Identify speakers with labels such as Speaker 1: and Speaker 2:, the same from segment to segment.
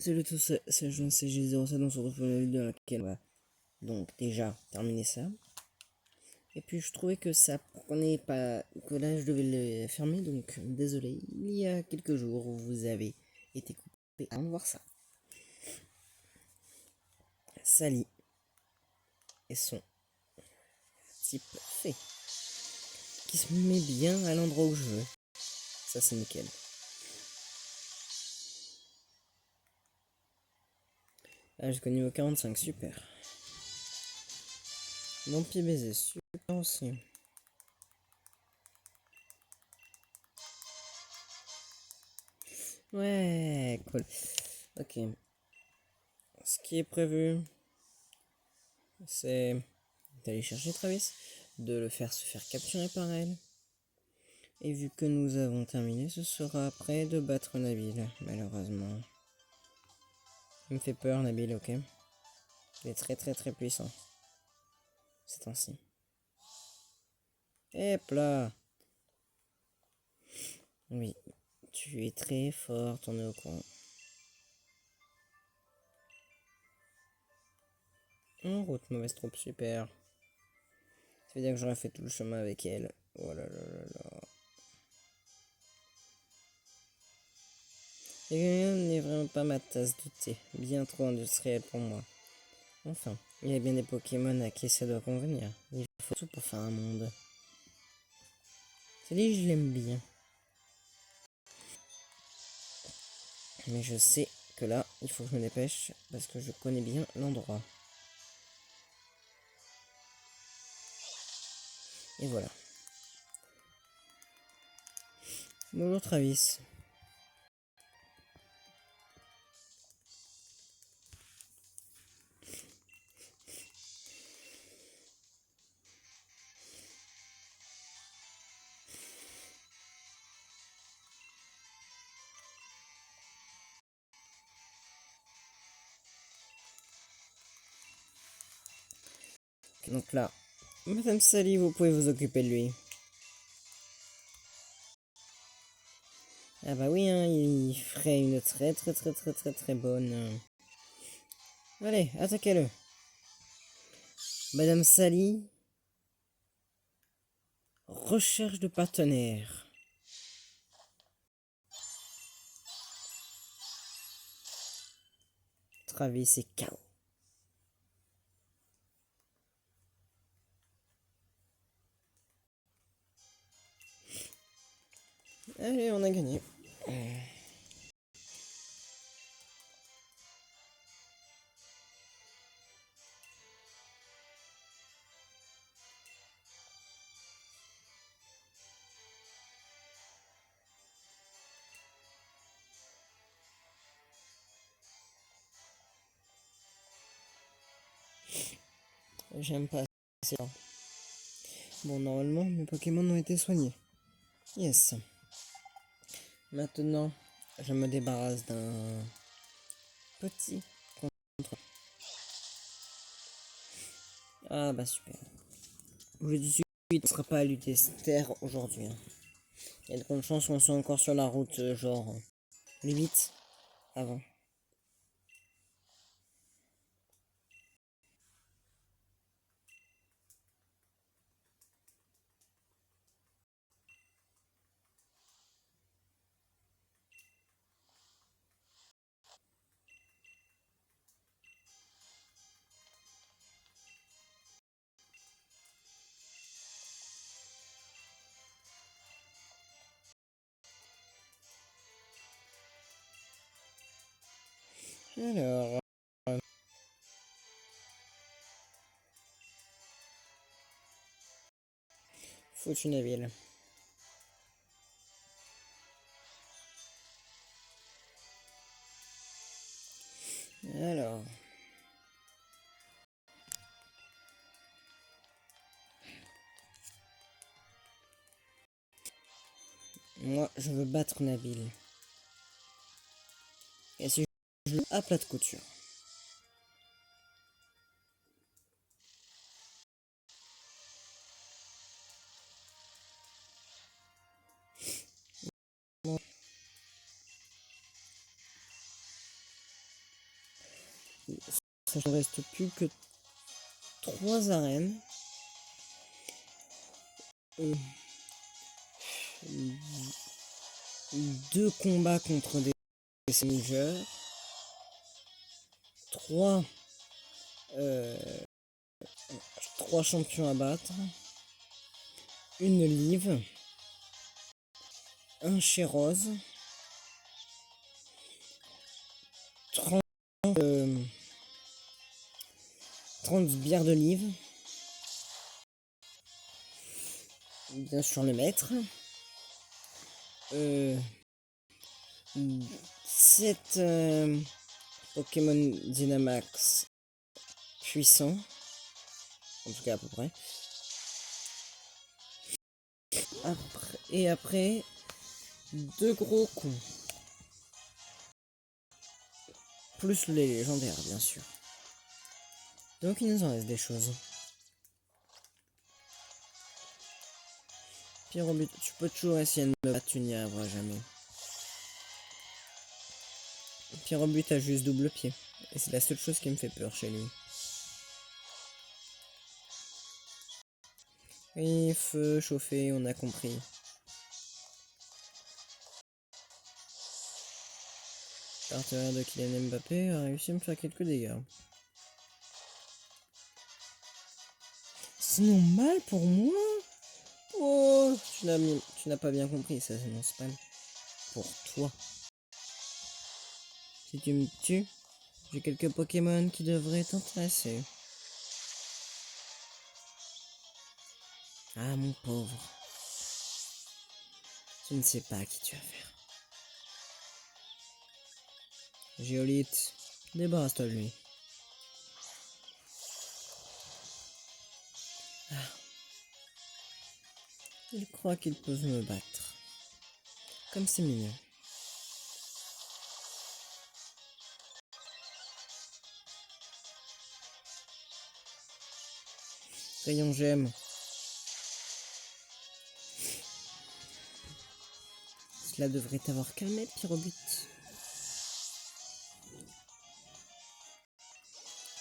Speaker 1: Salut à tous, c'est Jean CG07, on se retrouve pour la vidéo dans laquelle on va donc déjà terminer ça. Et puis je trouvais que ça prenait pas, que là je devais le fermer, donc désolé, il y a quelques jours où vous avez été coupé avant de voir ça. Sally et son type fait, qui se met bien à l'endroit où je veux. Ça c'est nickel. Ah, jusqu'au niveau 45, super. Mon pied baiser, super aussi. Ouais, cool. Ok. Ce qui est prévu, c'est d'aller chercher Travis, de le faire se faire capturer par elle. Et vu que nous avons terminé, ce sera après de battre Nabil, malheureusement. Il me fait peur, Nabil, ok. Il est très puissant. C'est temps-ci. Hop là. Oui, tu es très fort, on est au courant. En route, mauvaise troupe, super. Ça veut dire que j'aurais fait tout le chemin avec elle. Oh là là là là. Et n'est vraiment pas ma tasse de thé. Bien trop industriel pour moi. Enfin, il y a bien des Pokémon à qui ça doit convenir. Il faut tout pour faire un monde. C'est dit, je l'aime bien. Mais je sais que là, il faut que je me dépêche parce que je connais bien l'endroit. Et voilà. Bonjour Travis. Donc là, Madame Sally, vous pouvez vous occuper de lui. Ah bah oui, hein, il ferait une très bonne... Allez, attaquez-le. Madame Sally, recherche de partenaire. Travis et KO. Allez, on a gagné. J'aime pas ça. Bon, normalement, mes Pokémon ont été soignés. Yes. Maintenant, je me débarrasse d'un petit contre. Ah bah super. Je de suite, on ne sera pas à lutter terre aujourd'hui. Hein. Il y a de grandes chances qu'on soit encore sur la route, genre limite avant. Alors, foutu Nabil. Alors. Moi, je veux battre Nabil. Et si je le à plat de couture. Ça ne reste plus que 3 arènes. Et 2 combats contre des challengers. 3 champions à battre. Une Live. Un chez Rose. 30 bières de Live. Bien sûr le maître. 7 Pokémon Dynamax puissants. En tout cas à peu près. Après 2 gros cons. Plus les légendaires bien sûr. Donc il nous en reste des choses. Pyrobut, tu peux toujours essayer de me battre, tu n'y arriveras jamais. Pyrobut a juste double pied. Et c'est la seule chose qui me fait peur chez lui. Oui, feu, chauffer, on a compris. Partenaire de Kylian Mbappé a réussi à me faire quelques dégâts. Sinon mal pour moi. Oh, tu n'as pas bien compris, ça c'est mon spam. Pour toi. Si tu me tues, j'ai quelques Pokémon qui devraient t'intéresser. Ah mon pauvre. Tu ne sais pas à qui tu as affaire. Géolite, débarrasse-toi de lui. Ah. Ils croient qu'ils peuvent me battre. Comme c'est mignon. Rayon gemme. Cela devrait t'avoir calmé, Pyrobut.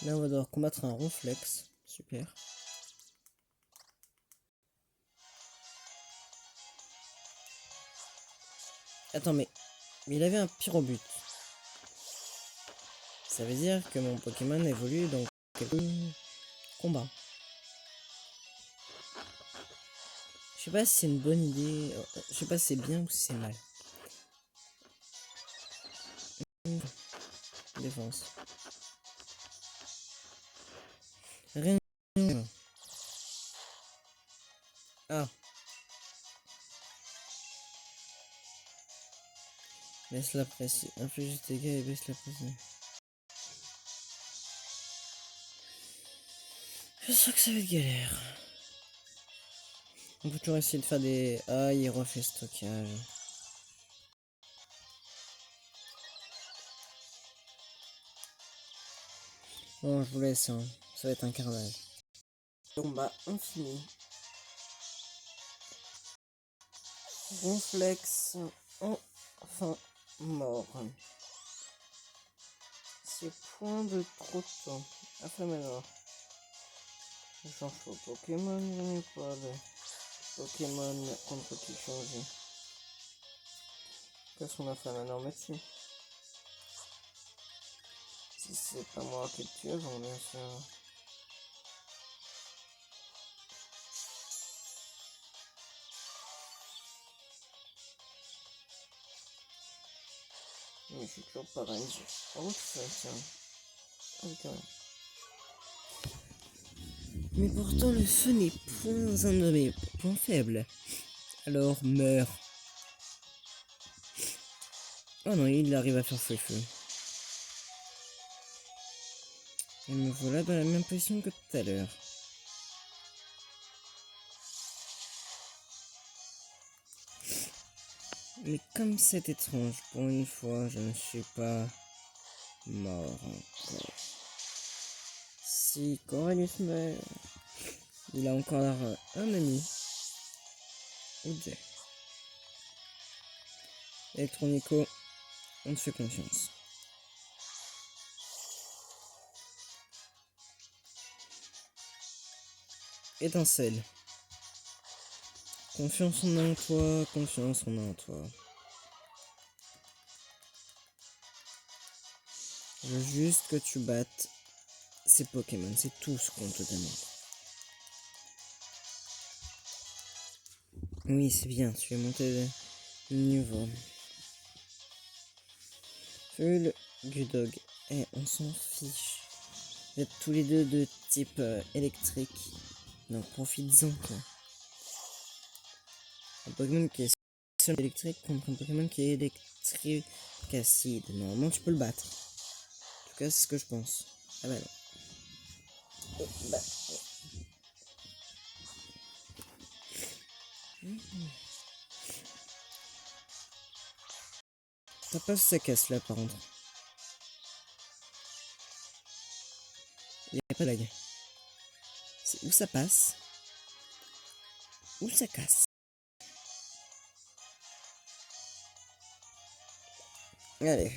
Speaker 1: Là, on va devoir combattre un Ronflex. Super. Attends, mais il avait un Pyrobut. Ça veut dire que mon Pokémon évolue dans quelques combats. Je sais pas si c'est une bonne idée. Je sais pas si c'est bien ou si c'est mal. Défense. Rien. Ah. Laisse la pression. Inflige tes dégâts et baisse la pression. Je sens que ça va être galère. On peut toujours essayer de faire des... Ah, il refait stockage. Bon, je vous laisse, hein. Ça va être un carnage. Combat infini. Ronflex, enfin mort. C'est point de trop de temps. Affamenoir. Je change au Pokémon, je n'ai pas de Pokémon contre qui changer. Qu'est-ce qu'on a fait maintenant dessus? Si c'est pas moi qui tue avant, bien sûr. Mais je suis toujours pas range. Oh, ça tient. Ah, quand même. Mais pourtant, le feu n'est point un de mes points faibles. Alors, meurs. Oh non, il arrive à faire feu. Et me voilà dans la même position que tout à l'heure. Mais comme c'est étrange, pour une fois, je ne suis pas mort encore. Si Corellius meurt, il a encore un ami. Ou deux. Electronico, on te fait confiance. étincelle. Confiance en toi, confiance en toi. Je veux juste que tu battes ces Pokémon, c'est tout ce qu'on te demande. Oui, c'est bien, tu es monté de niveau. Full Gudog. Eh, on s'en fiche. Vous êtes tous les deux de type électrique. Donc profites-en quoi. Un Pokémon qui est seul électrique contre un Pokémon qui est électrique acide. Normalement tu peux le battre. En tout cas c'est ce que je pense. Ah bah non. Oh, bah. Ça passe sa casse là par contre. Il n'y a pas de lag. C'est où ça passe. Où ça casse. Allez.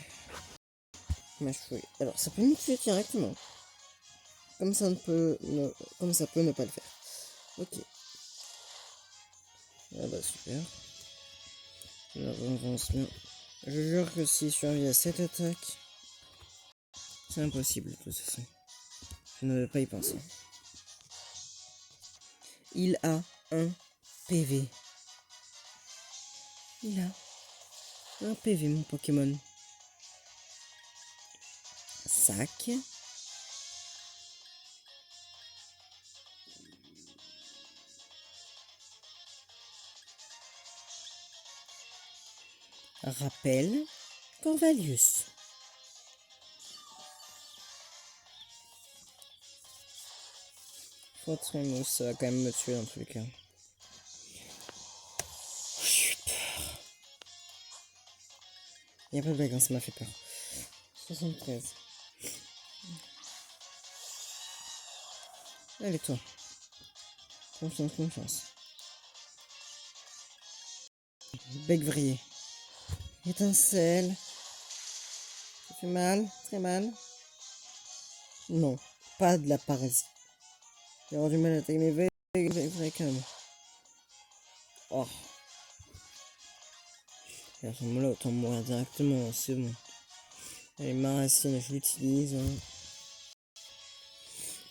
Speaker 1: Ma chouille. Alors ça peut nous tuer directement. Comme ça comme ça peut ne pas le faire. Ok. Ah bah super. On avance bien. Je jure que s'il survit à cette attaque, c'est impossible de toute façon. Je ne vais pas y penser. Il a un PV. Il a un PV mon Pokémon. Sac. Rappel. Corvalius. Votre mousse, ça va quand même me tuer dans tous les cas. J'ai peur. Il n'y a pas de blague, hein, ça m'a fait peur. 73. Allez toi. Confiance, confiance. Bec vrillé. Étincelle. Ça fait mal, très mal. Non, pas de la paralysie. J'ai avoir du mal à attaquer mes veilles quand même. Oh. Et à ce moment-là, autant mourir directement, c'est bon. Allez, ma racine, je l'utilise. Hein.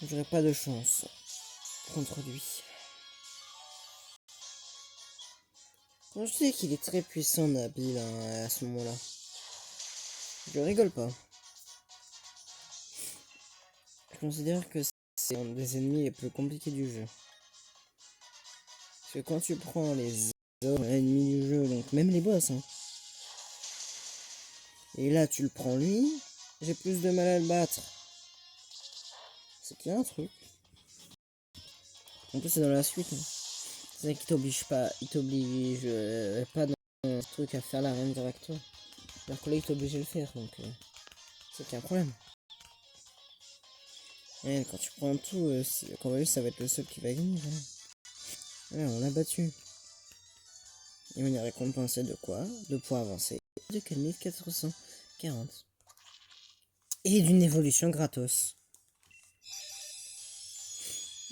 Speaker 1: J'aurai pas de chance contre lui. Quand je sais qu'il est très puissant, Nabil, hein, à ce moment-là. Je rigole pas. Je considère que c'est un des ennemis les plus compliqués du jeu. Parce que quand tu prends les autres ennemis du jeu, donc même les boss, hein, et là tu le prends lui, j'ai plus de mal à le battre. C'est qu'il y a un truc. En plus c'est dans la suite. Hein. C'est ça qui t'oblige pas, il t'oblige pas dans un truc à faire l'arène directement. Alors que là il t'oblige à le faire, donc c'est qu'il y a un problème. Et quand tu prends tout, ça va être le seul qui va gagner. Voilà, on l'a battu. Et on est récompensé de quoi? De points avancés. De 4440. Et d'une évolution gratos.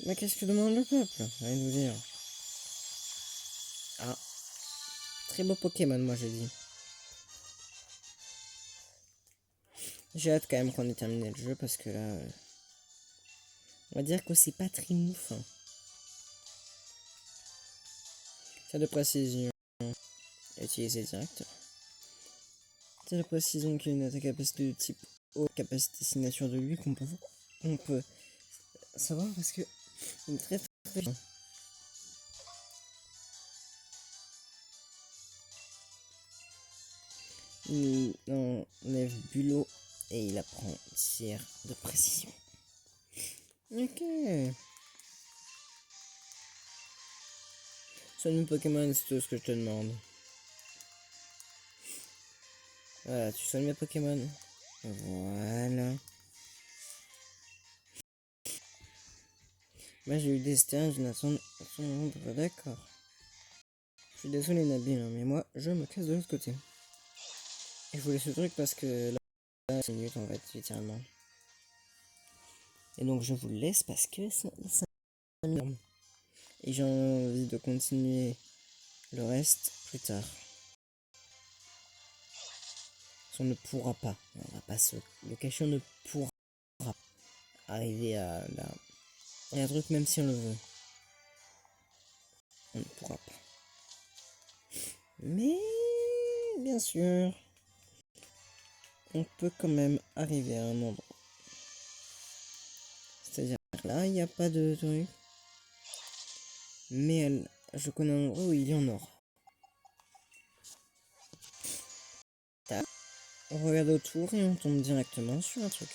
Speaker 1: Mais qu'est-ce que demande le peuple? Rien de vous dire. Ah. Très beau Pokémon, moi j'ai dit. J'ai hâte quand même qu'on ait terminé le jeu parce que là... on va dire que c'est pas très mouf. Hein. Ça de précision. Utiliser direct. C'est de précision qu'il y a une attaque capacité de type haut, capacité signature de lui qu'on peut savoir parce que il est très très bien. Il enlève Bulot et il apprend tir de précision. Ok. Soigne Pokémon, c'est tout ce que je te demande. Voilà, tu soignes mes Pokémon. Voilà. Moi j'ai eu des stères, je n'attends pas d'accord. Je suis désolé Nabil, hein, mais moi je me casse de l'autre côté. Et je voulais ce truc parce que là c'est nul en fait, littéralement. Et donc je vous le laisse parce que ça m'énerve. Et j'ai envie de continuer le reste plus tard. On ne pourra pas, on va pas se le cacher, on ne pourra pas arriver à un truc même si on le veut. On ne pourra pas. Mais bien sûr, on peut quand même arriver à un endroit. C'est-à-dire là, il n'y a pas de truc. Mais je connais un endroit où il y en aura. Tac. On regarde autour et on tombe directement sur un truc.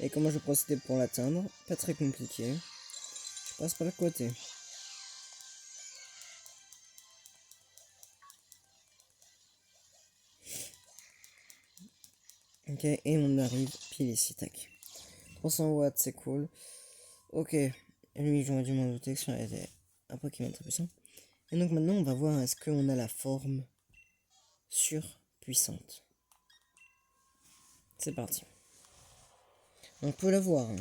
Speaker 1: Et comment je procédais pour l'atteindre? Pas très compliqué. Je passe par le côté. Ok, et on arrive pile ici, tac. 300 watts, c'est cool. Ok, lui j'aurais dû m'en douter que ça était un Pokémon très puissant. Et donc maintenant on va voir est-ce qu'on a la forme surpuissante. C'est parti. On peut la voir. Hein.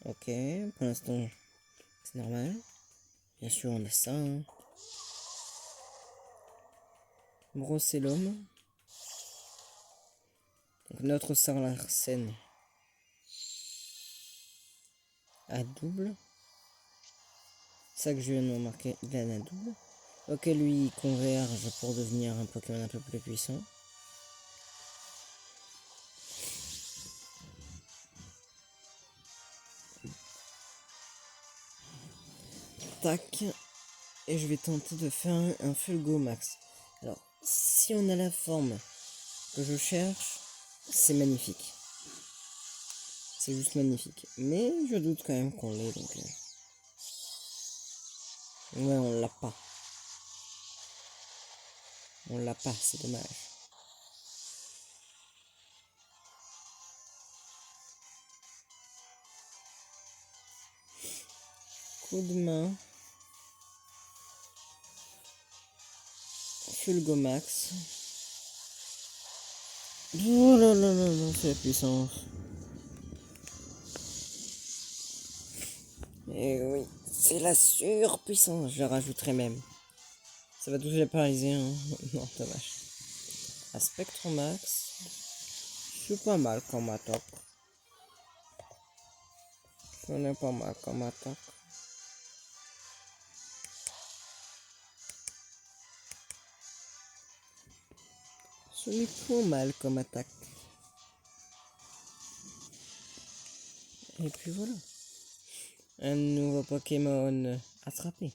Speaker 1: Ok, pour l'instant c'est normal. Bien sûr on a ça. Hein. Brosser l'homme. Donc notre Sarlarsen à double. C'est ça que je viens de remarquer, il a un double. Ok, lui il converge pour devenir un Pokémon un peu plus puissant. Tac. Et je vais tenter de faire un Fulgo Max. Alors, si on a la forme que je cherche, c'est magnifique. C'est juste magnifique. Mais je doute quand même qu'on l'ait, donc... Ouais, on l'a pas. On l'a pas, c'est dommage. Coup de main. Fulgo Max. Oh là là là là, c'est la puissance. Et oui, c'est la surpuissance, je la rajouterai même. Ça va toucher les Parisiens, hein. Non, dommage. À Spectromax, c'est pas mal comme attaque. Ce n'est pas mal comme attaque. Ce n'est pas mal comme attaque. Et puis voilà. Un nouveau Pokémon attrapé.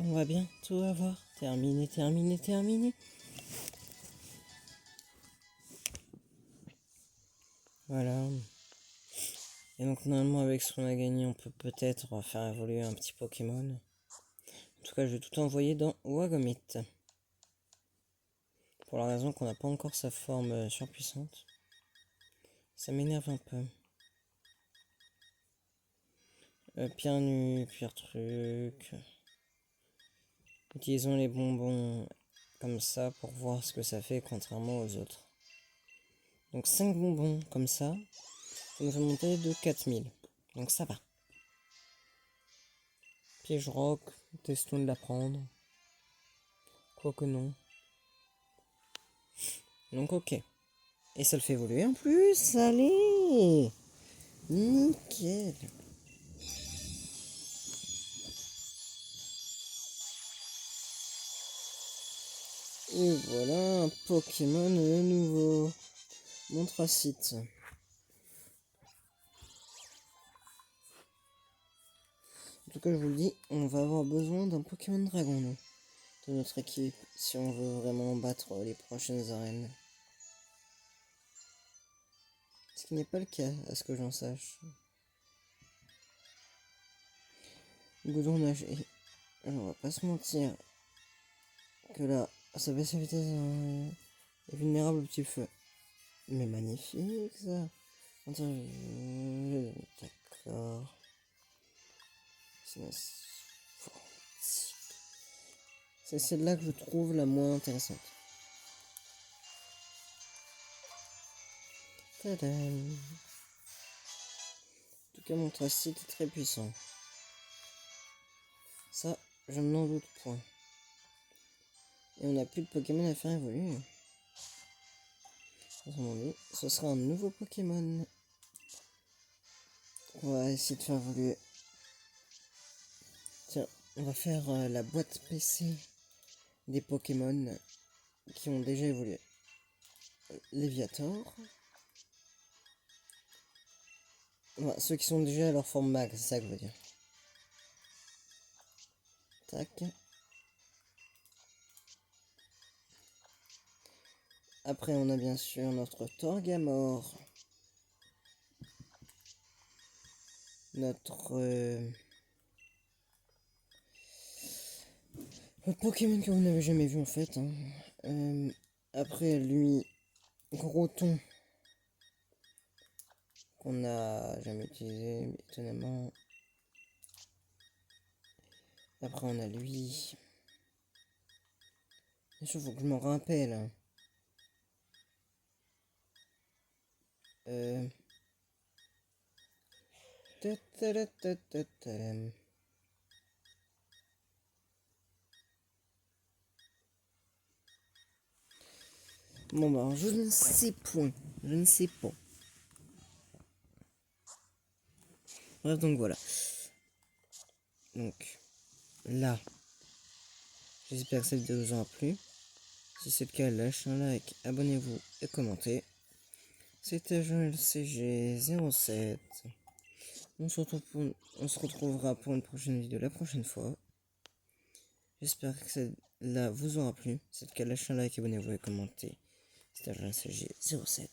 Speaker 1: On va bientôt avoir terminé, terminé, terminé. Voilà. Et donc normalement avec ce qu'on a gagné, on peut peut-être faire évoluer un petit Pokémon. En tout cas, je vais tout envoyer dans Wagomit. Pour la raison qu'on n'a pas encore sa forme surpuissante. Ça m'énerve un peu. Pierre nu, pierre truc. Utilisons les bonbons comme ça pour voir ce que ça fait contrairement aux autres. Donc 5 bonbons comme ça nous fait monter de 4000. Donc ça va. Piège rock, testons de l'apprendre. Quoique non. Donc ok. Et ça le fait évoluer en plus, allez. Nickel. Et voilà un Pokémon nouveau. Montracite. En tout cas, je vous le dis, on va avoir besoin d'un Pokémon Dragon, nous, de notre équipe, si on veut vraiment battre les prochaines arènes. Ce qui n'est pas le cas, à ce que j'en sache. Goudronnage. Alors, on va pas se mentir que là, sa baisse de vitesse est vulnérable au petit feu. Mais magnifique, ça. D'accord. C'est celle-là que je trouve la moins intéressante. Tadam. En tout cas, mon tracite est très puissant. Ça, je n'en doute point. Et on n'a plus de Pokémon à faire évoluer. Autrement dit, ce sera un nouveau Pokémon. On va essayer de faire évoluer. Tiens, on va faire la boîte PC des Pokémon qui ont déjà évolué. Léviator. Enfin, ceux qui sont déjà à leur forme max, c'est ça que je veux dire. Tac. Après, on a bien sûr notre Torgamore. Notre Pokémon que vous n'avez jamais vu en fait. Hein. Après lui, Groton. Qu'on n'a jamais utilisé, étonnamment. Après, on a lui. Bien sûr, faut que je m'en rappelle. Hein. Bon bah je ne sais point. Je ne sais pas. Bref donc voilà. Donc là. J'espère que cette vidéo vous aura plu. Si c'est le cas, lâchez un like, abonnez-vous et commentez. C'était Joël CG07. On se retrouvera pour une prochaine vidéo la prochaine fois. J'espère que celle-là vous aura plu. Si c'est le cas, lâchez un like, abonnez-vous et commentez. C'était Joël CG07.